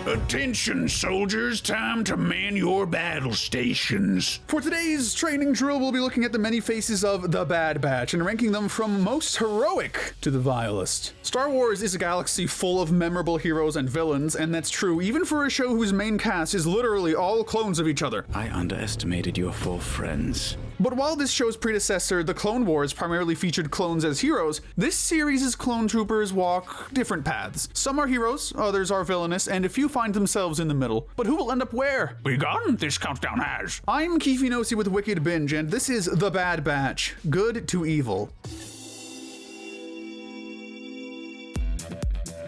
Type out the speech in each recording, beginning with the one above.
Attention, soldiers, time to man your battle stations. For today's training drill, we'll be looking at the many faces of the Bad Batch and ranking them from most heroic to the vilest. Star Wars is a galaxy full of memorable heroes and villains, and that's true even for a show whose main cast is literally all clones of each other. I underestimated your 4 friends. But while this show's predecessor, The Clone Wars, primarily featured clones as heroes, this series' clone troopers walk different paths. Some are heroes, others are villainous, and a few find themselves in the middle. But who will end up where? We got this countdown has. I'm Kifinosi with Wicked Binge, and this is The Bad Batch, Good to Evil.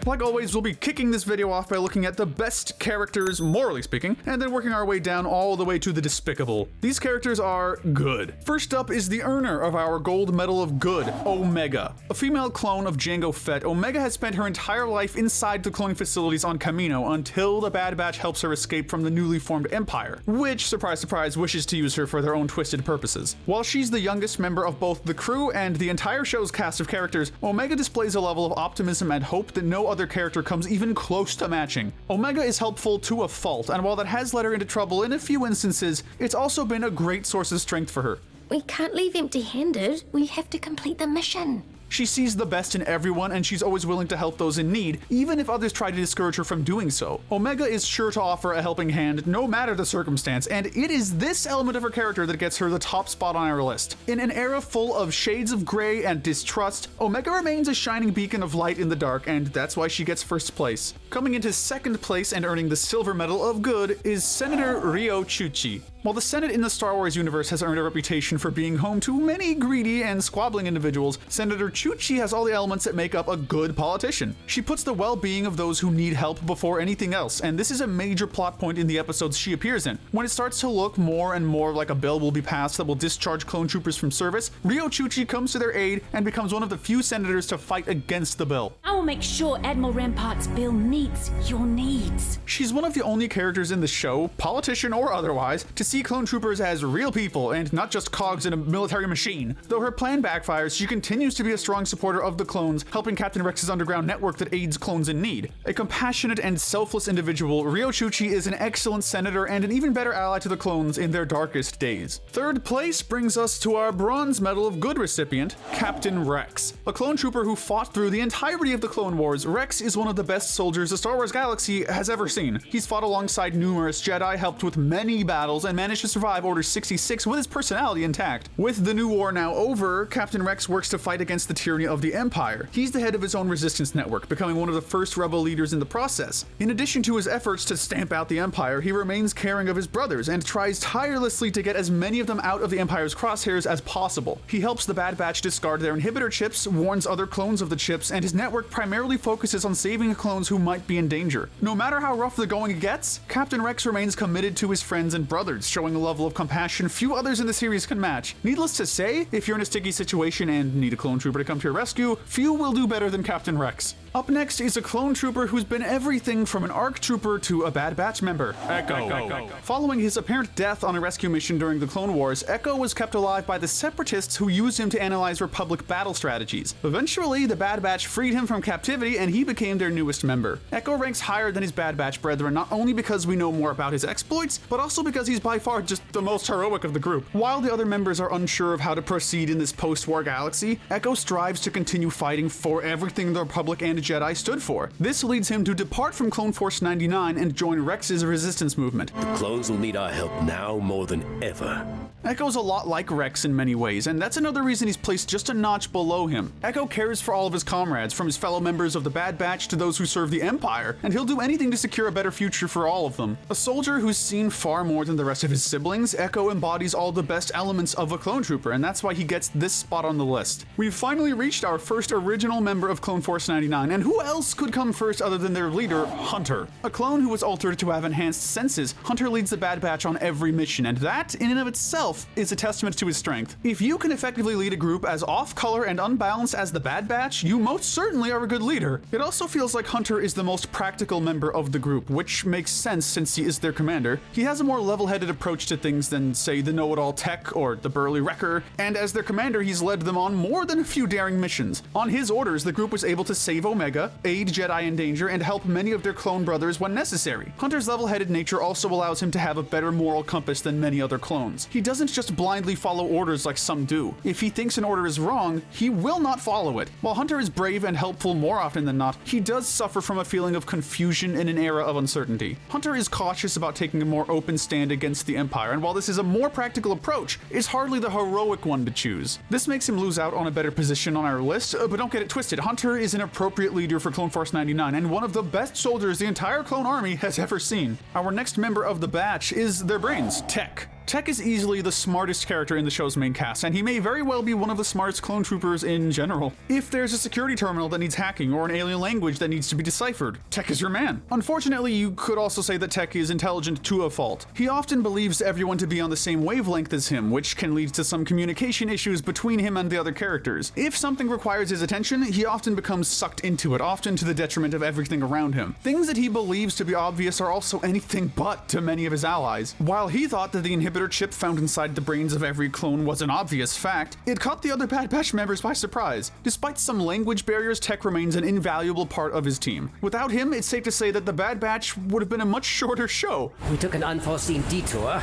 Like always, we'll be kicking this video off by looking at the best characters, morally speaking, and then working our way down all the way to the despicable. These characters are good. First up is the earner of our gold medal of good, Omega. A female clone of Jango Fett, Omega has spent her entire life inside the cloning facilities on Kamino until the Bad Batch helps her escape from the newly formed Empire, which, surprise surprise, wishes to use her for their own twisted purposes. While she's the youngest member of both the crew and the entire show's cast of characters, Omega displays a level of optimism and hope that no other character comes even close to matching. Omega is helpful to a fault, and while that has led her into trouble in a few instances, it's also been a great source of strength for her. We can't leave empty-handed. We have to complete the mission. She sees the best in everyone, and she's always willing to help those in need, even if others try to discourage her from doing so. Omega is sure to offer a helping hand, no matter the circumstance, and it is this element of her character that gets her the top spot on our list. In an era full of shades of gray and distrust, Omega remains a shining beacon of light in the dark, and that's why she gets first place. Coming into second place and earning the silver medal of good is Senator Ryo Chuchi. While the Senate in the Star Wars universe has earned a reputation for being home to many greedy and squabbling individuals, Senator Chuchi has all the elements that make up a good politician. She puts the well-being of those who need help before anything else, and this is a major plot point in the episodes she appears in. When it starts to look more and more like a bill will be passed that will discharge clone troopers from service, Ryo Chuchi comes to their aid and becomes one of the few senators to fight against the bill. I will make sure Admiral Rampart's bill meets your needs. She's one of the only characters in the show, politician or otherwise, to see clone troopers as real people and not just cogs in a military machine. Though her plan backfires, she continues to be a strong supporter of the clones, helping Captain Rex's underground network that aids clones in need. A compassionate and selfless individual, Ryo Chuchi is an excellent senator and an even better ally to the clones in their darkest days. Third place brings us to our bronze medal of good recipient, Captain Rex. A clone trooper who fought through the entirety of the Clone Wars, Rex is one of the best soldiers the Star Wars galaxy has ever seen. He's fought alongside numerous Jedi, helped with many battles, and managed to survive Order 66 with his personality intact. With the new war now over, Captain Rex works to fight against the tyranny of the Empire. He's the head of his own resistance network, becoming one of the first rebel leaders in the process. In addition to his efforts to stamp out the Empire, he remains caring of his brothers and tries tirelessly to get as many of them out of the Empire's crosshairs as possible. He helps the Bad Batch discard their inhibitor chips, warns other clones of the chips, and his network primarily focuses on saving clones who might be in danger. No matter how rough the going gets, Captain Rex remains committed to his friends and brothers, showing a level of compassion few others in the series can match. Needless to say, if you're in a sticky situation and need a clone trooper to come to your rescue, few will do better than Captain Rex. Up next is a clone trooper who's been everything from an ARC trooper to a Bad Batch member, Echo. Following his apparent death on a rescue mission during the Clone Wars, Echo was kept alive by the Separatists who used him to analyze Republic battle strategies. Eventually, the Bad Batch freed him from captivity and he became their newest member. Echo ranks higher than his Bad Batch brethren not only because we know more about his exploits, but also because he's by far just the most heroic of the group. While the other members are unsure of how to proceed in this post-war galaxy, Echo strives to continue fighting for everything the Republic and Jedi stood for. This leads him to depart from Clone Force 99 and join Rex's resistance movement. The clones will need our help now more than ever. Echo's a lot like Rex in many ways, and that's another reason he's placed just a notch below him. Echo cares for all of his comrades, from his fellow members of the Bad Batch to those who serve the Empire, and he'll do anything to secure a better future for all of them. A soldier who's seen far more than the rest of his siblings, Echo embodies all the best elements of a clone trooper, and that's why he gets this spot on the list. We've finally reached our first original member of Clone Force 99, and who else could come first other than their leader, Hunter? A clone who was altered to have enhanced senses, Hunter leads the Bad Batch on every mission, and that, in and of itself, itself is a testament to his strength. If you can effectively lead a group as off-color and unbalanced as the Bad Batch, you most certainly are a good leader. It also feels like Hunter is the most practical member of the group, which makes sense since he is their commander. He has a more level-headed approach to things than, say, the know-it-all Tech or the burly Wrecker, and as their commander, he's led them on more than a few daring missions. On his orders, the group was able to save Omega, aid Jedi in danger, and help many of their clone brothers when necessary. Hunter's level-headed nature also allows him to have a better moral compass than many other clones. He doesn't just blindly follow orders like some do. If he thinks an order is wrong, he will not follow it. While Hunter is brave and helpful more often than not, he does suffer from a feeling of confusion in an era of uncertainty. Hunter is cautious about taking a more open stand against the Empire, and while this is a more practical approach, it's hardly the heroic one to choose. This makes him lose out on a better position on our list, but don't get it twisted. Hunter is an appropriate leader for Clone Force 99 and one of the best soldiers the entire clone army has ever seen. Our next member of the batch is their brains, Tech. Tech is easily the smartest character in the show's main cast, and he may very well be one of the smartest clone troopers in general. If there's a security terminal that needs hacking or an alien language that needs to be deciphered, Tech is your man. Unfortunately, you could also say that Tech is intelligent to a fault. He often believes everyone to be on the same wavelength as him, which can lead to some communication issues between him and the other characters. If something requires his attention, he often becomes sucked into it, often to the detriment of everything around him. Things that he believes to be obvious are also anything but to many of his allies. While he thought that the inhibitor chip found inside the brains of every clone was an obvious fact, it caught the other Bad Batch members by surprise. Despite some language barriers, Tech remains an invaluable part of his team. Without him, it's safe to say that the Bad Batch would have been a much shorter show. We took an unforeseen detour,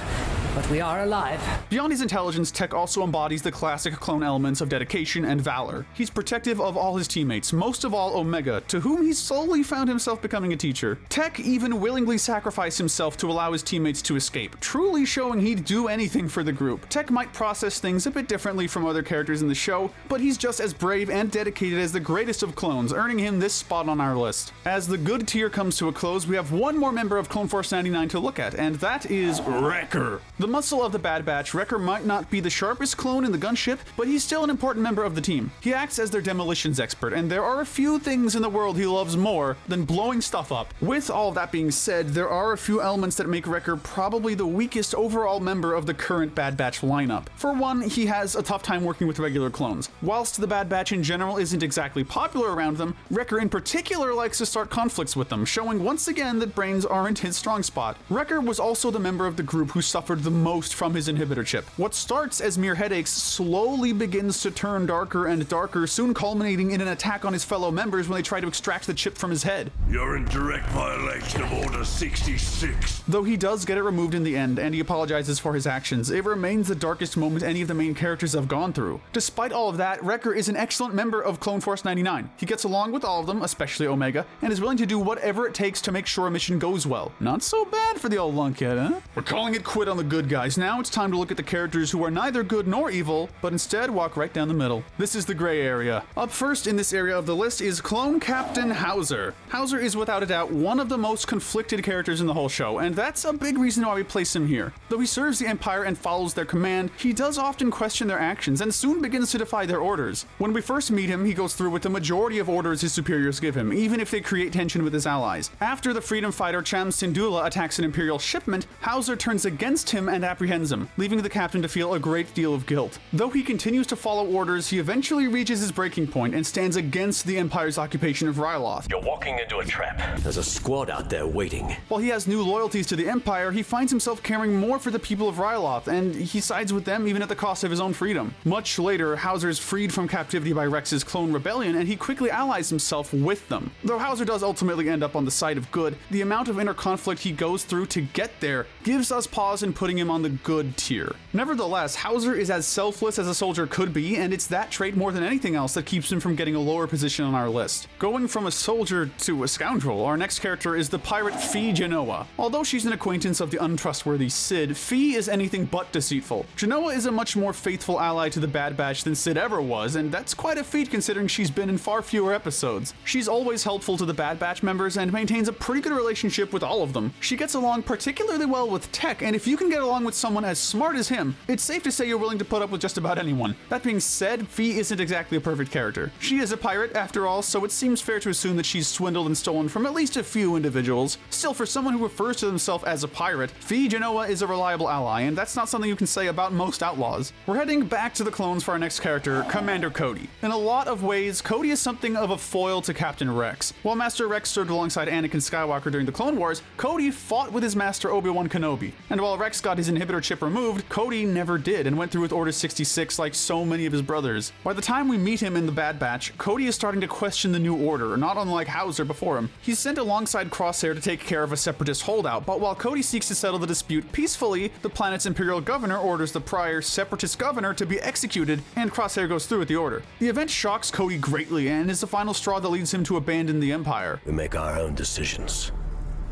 but we are alive. Beyond his intelligence, Tech also embodies the classic clone elements of dedication and valor. He's protective of all his teammates, most of all Omega, to whom he slowly found himself becoming a teacher. Tech even willingly sacrificed himself to allow his teammates to escape, truly showing he'd do anything for the group. Tech might process things a bit differently from other characters in the show, but he's just as brave and dedicated as the greatest of clones, earning him this spot on our list. As the good tier comes to a close, we have one more member of Clone Force 99 to look at, and that is Wrecker. The muscle of the Bad Batch, Wrecker might not be the sharpest clone in the gunship, but he's still an important member of the team. He acts as their demolitions expert, and there are a few things in the world he loves more than blowing stuff up. With all that being said, there are a few elements that make Wrecker probably the weakest overall member of the current Bad Batch lineup. For one, he has a tough time working with regular clones. Whilst the Bad Batch in general isn't exactly popular around them, Wrecker in particular likes to start conflicts with them, showing once again that brains aren't his strong spot. Wrecker was also the member of the group who suffered the most from his inhibitor chip. What starts as mere headaches slowly begins to turn darker and darker, soon culminating in an attack on his fellow members when they try to extract the chip from his head. You're in direct violation of Order 66. Though he does get it removed in the end, and he apologizes for his actions, it remains the darkest moment any of the main characters have gone through. Despite all of that, Wrecker is an excellent member of Clone Force 99. He gets along with all of them, especially Omega, and is willing to do whatever it takes to make sure a mission goes well. Not so bad for the old lunkhead, huh? We're calling it quit on the good guys. Now it's time to look at the characters who are neither good nor evil, but instead walk right down the middle. This is the gray area. Up first in this area of the list is Clone Captain Hauser. Hauser is without a doubt one of the most conflicted characters in the whole show, and that's a big reason why we place him here. Though he serves the Empire and follows their command, he does often question their actions and soon begins to defy their orders. When we first meet him, he goes through with the majority of orders his superiors give him, even if they create tension with his allies. After the freedom fighter Cham Syndulla attacks an Imperial shipment, Hauser turns against him and apprehends him, leaving the captain to feel a great deal of guilt. Though he continues to follow orders, he eventually reaches his breaking point and stands against the Empire's occupation of Ryloth. You're walking into a trap. There's a squad out there waiting. While he has new loyalties to the Empire, he finds himself caring more for the people of Ryloth, and he sides with them even at the cost of his own freedom. Much later, Hauser is freed from captivity by Rex's clone rebellion, and he quickly allies himself with them. Though Hauser does ultimately end up on the side of good, the amount of inner conflict he goes through to get there gives us pause in putting him on the good tier. Nevertheless, Hauser is as selfless as a soldier could be, and it's that trait more than anything else that keeps him from getting a lower position on our list. Going from a soldier to a scoundrel, our next character is the pirate Fee Genoa. Although she's an acquaintance of the untrustworthy Sid, Fee is anything but deceitful. Genoa is a much more faithful ally to the Bad Batch than Sid ever was, and that's quite a feat considering she's been in far fewer episodes. She's always helpful to the Bad Batch members and maintains a pretty good relationship with all of them. She gets along particularly well with Tech, and if you can get along with someone as smart as him, it's safe to say you're willing to put up with just about anyone. That being said, Fee isn't exactly a perfect character. She is a pirate, after all, so it seems fair to assume that she's swindled and stolen from at least a few individuals. Still, for someone who refers to themselves as a pirate, Fee Genoa is a reliable ally, and that's not something you can say about most outlaws. We're heading back to the clones for our next character, Commander Cody. In a lot of ways, Cody is something of a foil to Captain Rex. While Master Rex served alongside Anakin Skywalker during the Clone Wars, Cody fought with his master Obi-Wan Kenobi. And while Rex got his inhibitor chip removed, Cody never did and went through with Order 66 like so many of his brothers. By the time we meet him in the Bad Batch, Cody is starting to question the New Order, not unlike Hauser before him. He's sent alongside Crosshair to take care of a separatist holdout, but while Cody seeks to settle the dispute peacefully, the planet's Imperial Governor orders the prior separatist governor to be executed, and Crosshair goes through with the order. The event shocks Cody greatly and is the final straw that leads him to abandon the Empire. We make our own decisions,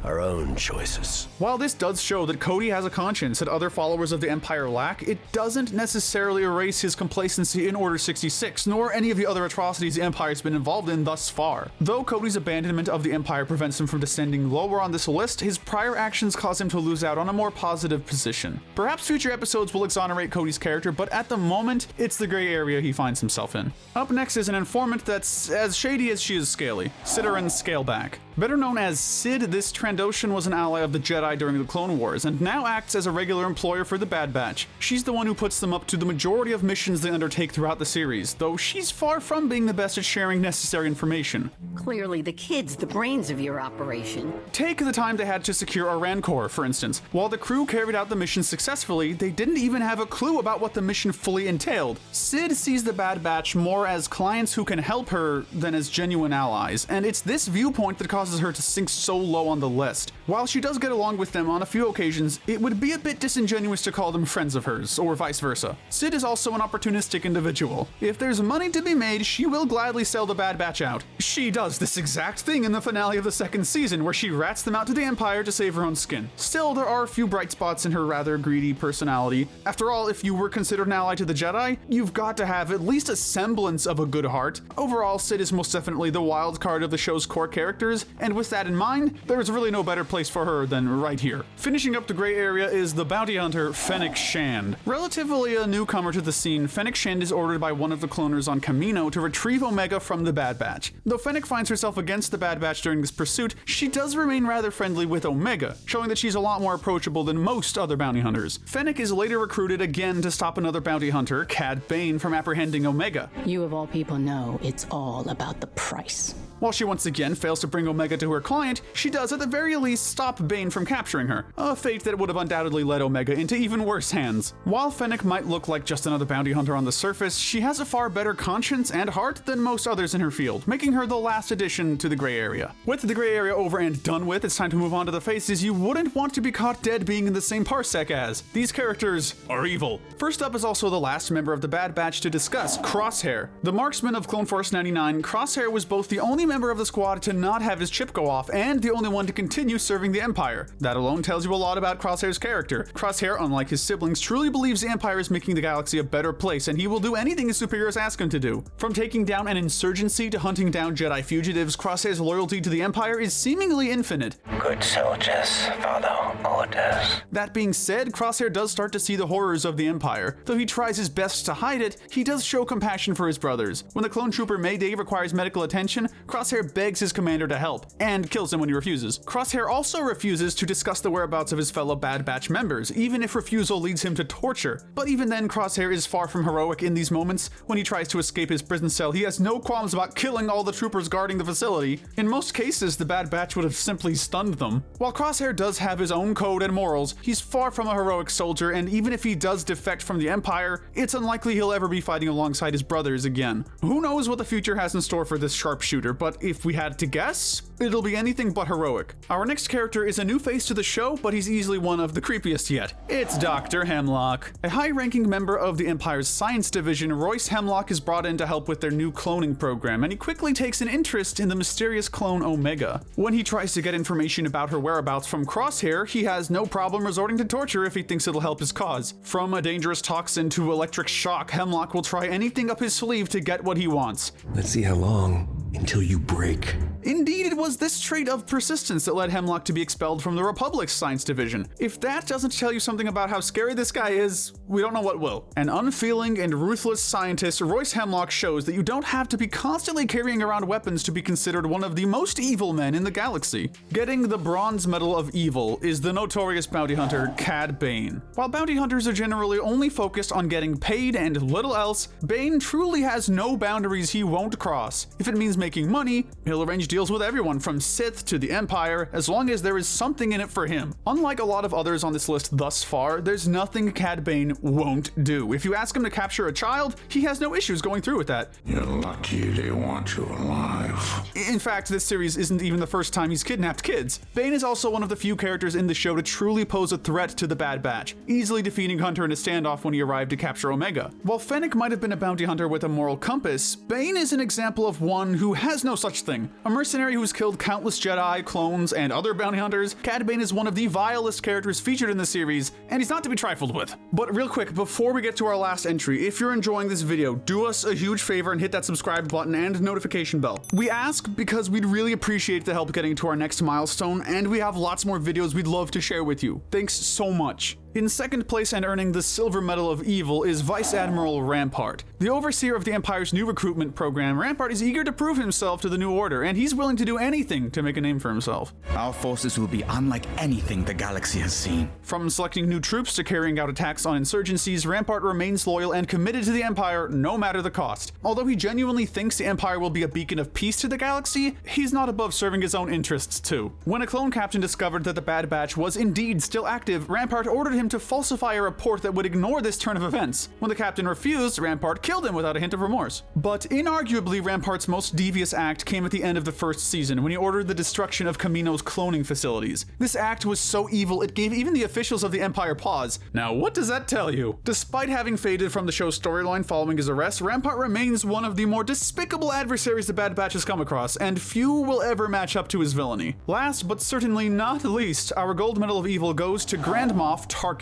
our own choices. While this does show that Cody has a conscience that other followers of the Empire lack, it doesn't necessarily erase his complacency in Order 66, nor any of the other atrocities the Empire's been involved in thus far. Though Cody's abandonment of the Empire prevents him from descending lower on this list, his prior actions cause him to lose out on a more positive position. Perhaps future episodes will exonerate Cody's character, but at the moment, it's the gray area he finds himself in. Up next is an informant that's as shady as she is scaly, Ciderin Scaleback. Better known as Cid, this Trandoshan was an ally of the Jedi during the Clone Wars, and now acts as a regular employer for the Bad Batch. She's the one who puts them up to the majority of missions they undertake throughout the series, though she's far from being the best at sharing necessary information. Clearly the kid's the brains of your operation. Take the time they had to secure a Rancor, for instance. While the crew carried out the mission successfully, they didn't even have a clue about what the mission fully entailed. Cid sees the Bad Batch more as clients who can help her than as genuine allies, and it's this viewpoint that causes her to sink so low on the list. While she does get along with them on a few occasions, it would be a bit disingenuous to call them friends of hers, or vice versa. Cid is also an opportunistic individual. If there's money to be made, she will gladly sell the Bad Batch out. She does this exact thing in the finale of the second season, where she rats them out to the Empire to save her own skin. Still, there are a few bright spots in her rather greedy personality. After all, if you were considered an ally to the Jedi, you've got to have at least a semblance of a good heart. Overall, Cid is most definitely the wild card of the show's core characters, and with that in mind, there's really no better place for her than right here. Finishing up the gray area is the bounty hunter Fennec Shand. Relatively a newcomer to the scene, Fennec Shand is ordered by one of the cloners on Kamino to retrieve Omega from the Bad Batch. Though Fennec finds herself against the Bad Batch during this pursuit, she does remain rather friendly with Omega, showing that she's a lot more approachable than most other bounty hunters. Fennec is later recruited again to stop another bounty hunter, Cad Bane, from apprehending Omega. You of all people know it's all about the price. While she once again fails to bring Omega to her client, she does at the very least stop Bane from capturing her, a fate that would have undoubtedly led Omega into even worse hands. While Fennec might look like just another bounty hunter on the surface, she has a far better conscience and heart than most others in her field, making her the last addition to the gray area. With the gray area over and done with, it's time to move on to the faces you wouldn't want to be caught dead being in the same parsec as. These characters are evil. First up is also the last member of the Bad Batch to discuss, Crosshair. The marksman of Clone Force 99, Crosshair was both the only member of the squad to not have his chip go off and the only one to continue serving the Empire. That alone tells you a lot about Crosshair's character. Crosshair, unlike his siblings, truly believes the Empire is making the galaxy a better place, and he will do anything his superiors ask him to do. From taking down an insurgency to hunting down Jedi fugitives, Crosshair's loyalty to the Empire is seemingly infinite. Good soldiers follow orders. That being said, Crosshair does start to see the horrors of the Empire. Though he tries his best to hide it, he does show compassion for his brothers. When the clone trooper Mayday requires medical attention, Crosshair begs his commander to help, and kills him when he refuses. Crosshair also refuses to discuss the whereabouts of his fellow Bad Batch members, even if refusal leads him to torture. But even then, Crosshair is far from heroic in these moments. When he tries to escape his prison cell, he has no qualms about killing all the troopers guarding the facility. In most cases, the Bad Batch would have simply stunned them. While Crosshair does have his own code and morals, he's far from a heroic soldier, and even if he does defect from the Empire, it's unlikely he'll ever be fighting alongside his brothers again. Who knows what the future has in store for this sharpshooter, but if we had to guess, it'll be anything but heroic. Our next character is a new face to the show, but he's easily one of the creepiest yet. It's Dr. Hemlock. A high-ranking member of the Empire's science division, Royce Hemlock is brought in to help with their new cloning program, and he quickly takes an interest in the mysterious clone Omega. When he tries to get information about her whereabouts from Crosshair, he has no problem resorting to torture if he thinks it'll help his cause. From a dangerous toxin to electric shock, Hemlock will try anything up his sleeve to get what he wants. Let's see how long until you break. Indeed, it was this trait of persistence that led Hemlock to be expelled from the Republic's science division. If that doesn't tell you something about how scary this guy is, we don't know what will. An unfeeling and ruthless scientist, Royce Hemlock shows that you don't have to be constantly carrying around weapons to be considered one of the most evil men in the galaxy. Getting the Bronze Medal of Evil is the notorious bounty hunter Cad Bane. While bounty hunters are generally only focused on getting paid and little else, Bane truly has no boundaries he won't cross. If it means making money, he'll arrange deals with everyone from Sith to the Empire, as long as there is something in it for him. Unlike a lot of others on this list thus far, there's nothing Cad Bane won't do. If you ask him to capture a child, he has no issues going through with that. You're lucky they want you alive. In fact, this series isn't even the first time he's kidnapped kids. Bane is also one of the few characters in the show to truly pose a threat to the Bad Batch, easily defeating Hunter in a standoff when he arrived to capture Omega. While Fennec might have been a bounty hunter with a moral compass, Bane is an example of one who has no such thing. A mercenary who's killed countless Jedi, clones, and other bounty hunters, Cad Bane is one of the vilest characters featured in the series, and he's not to be trifled with. But real quick, before we get to our last entry, if you're enjoying this video, do us a huge favor and hit that subscribe button and notification bell. We ask because we'd really appreciate the help getting to our next milestone, and we have lots more videos we'd love to share with you. Thanks so much. In second place and earning the Silver Medal of Evil is Vice Admiral Rampart. The overseer of the Empire's new recruitment program, Rampart is eager to prove himself to the New Order, and he's willing to do anything to make a name for himself. Our forces will be unlike anything the galaxy has seen. From selecting new troops to carrying out attacks on insurgencies, Rampart remains loyal and committed to the Empire no matter the cost. Although he genuinely thinks the Empire will be a beacon of peace to the galaxy, he's not above serving his own interests too. When a clone captain discovered that the Bad Batch was indeed still active, Rampart ordered him to falsify a report that would ignore this turn of events. When the captain refused, Rampart killed him without a hint of remorse. But inarguably, Rampart's most devious act came at the end of the first season, when he ordered the destruction of Kamino's cloning facilities. This act was so evil it gave even the officials of the Empire pause. Now, what does that tell you? Despite having faded from the show's storyline following his arrest, Rampart remains one of the more despicable adversaries the Bad Batch has come across, and few will ever match up to his villainy. Last, but certainly not least, our Gold Medal of Evil goes to Grand Moff Tarkin.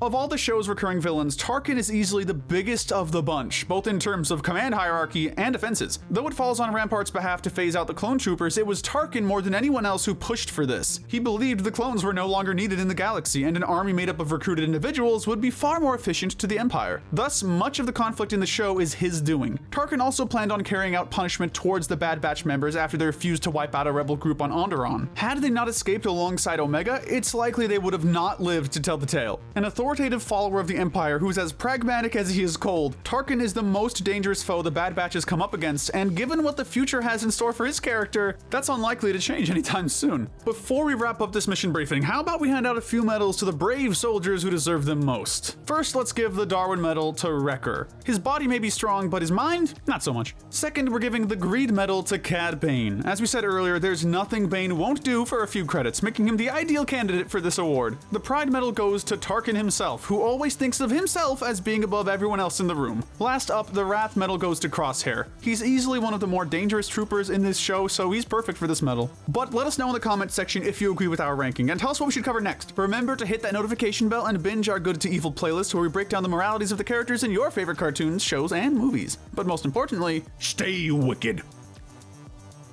Of all the show's recurring villains, Tarkin is easily the biggest of the bunch, both in terms of command hierarchy and offenses. Though it falls on Rampart's behalf to phase out the clone troopers, it was Tarkin more than anyone else who pushed for this. He believed the clones were no longer needed in the galaxy, and an army made up of recruited individuals would be far more efficient to the Empire. Thus, much of the conflict in the show is his doing. Tarkin also planned on carrying out punishment towards the Bad Batch members after they refused to wipe out a rebel group on Onderon. Had they not escaped alongside Omega, it's likely they would have not lived to tell the tale. An authoritative follower of the Empire who's as pragmatic as he is cold, Tarkin is the most dangerous foe the Bad Batch has come up against, and given what the future has in store for his character, that's unlikely to change anytime soon. Before we wrap up this mission briefing, how about we hand out a few medals to the brave soldiers who deserve them most? First, let's give the Darwin Medal to Wrecker. His body may be strong, but his mind, not so much. Second, we're giving the Greed Medal to Cad Bane. As we said earlier, there's nothing Bane won't do for a few credits, making him the ideal candidate for this award. The Pride Medal goes to Tarkin himself, who always thinks of himself as being above everyone else in the room. Last up, the Wrath Medal goes to Crosshair. He's easily one of the more dangerous troopers in this show, so he's perfect for this medal. But let us know in the comments section if you agree with our ranking, and tell us what we should cover next. Remember to hit that notification bell and binge our Good to Evil playlist, where we break down the moralities of the characters in your favorite cartoons, shows, and movies. But most importantly, Stay wicked.